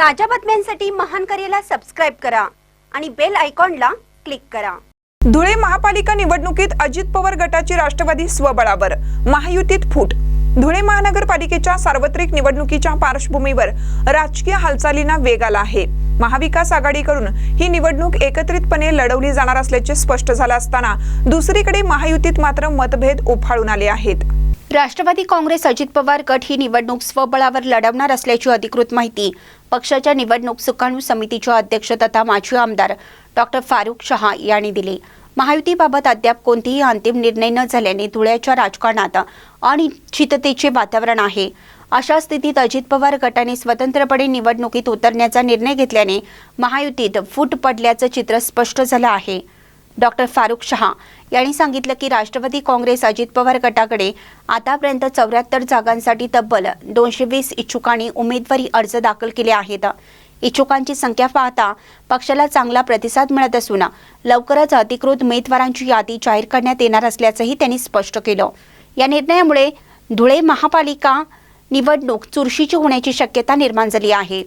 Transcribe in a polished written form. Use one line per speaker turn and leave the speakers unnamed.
ताज्या बातम्यांसाठी महान करेला सबस्क्राइब करा आणि बेल आयकॉनला क्लिक करा।
धुळे महापालिका निवडणुकीत अजित पवार गटाची राष्ट्रवादी स्वबळावर, महायुतीत फूट। धुळे महानगरपालिकेच्या सार्वत्रिक निवडणुकीच्या पार्श्वभूमीवर राजकीय हालचालींना वेग आला आहे। महाविकास आघाडीकडून ही निवडणूक एकत्रितपणे लढवली जाणार असल्याचे स्पष्ट झाले असताना दुसरीकडे महायुतीत मात्र मतभेद उफाळून आले आहेत।
राष्ट्रवादी काँग्रेस अजित पवार गट ही निवडणूक स्वबळावर लढवणार असल्याची अधिकृत माहिती पक्षाच्या निवडणूक सुकाणू समितीचे अध्यक्ष तथा माजी आमदार डॉक्टर फारुख शहा यांनी दिली। महायुतीबाबत अद्याप कोणतेही अंतिम निर्णय न झाल्याने धुळ्याच्या राजकारणात अनिश्चिततेचे वातावरण आहे। अशा स्थितीत अजित पवार गटाने स्वतंत्रपणे निवडणुकीत उतरण्याचा निर्णय घेतल्याने महायुतीत फूट पडल्याचे चित्र स्पष्ट झाले आहे। डॉक्टर फारुख शहा यांनी सांगितलं की राष्ट्रवादी काँग्रेस अजित पवार गटाकडे आतापर्यंत 74 जागांसाठी तब्बल 220 इच्छुकांनी उमेदवारी अर्ज दाखल केले आहेत। इच्छुकांची संख्या पाहता पक्षाला चांगला प्रतिसाद मिळत असून लवकरच अधिकृत उमेदवारांची यादी जाहीर करण्यात येणार असल्याचंही त्यांनी स्पष्ट केलं। या निर्णयामुळे धुळे महापालिका निवडणूक चुरशीची होण्याची शक्यता निर्माण झाली आहे।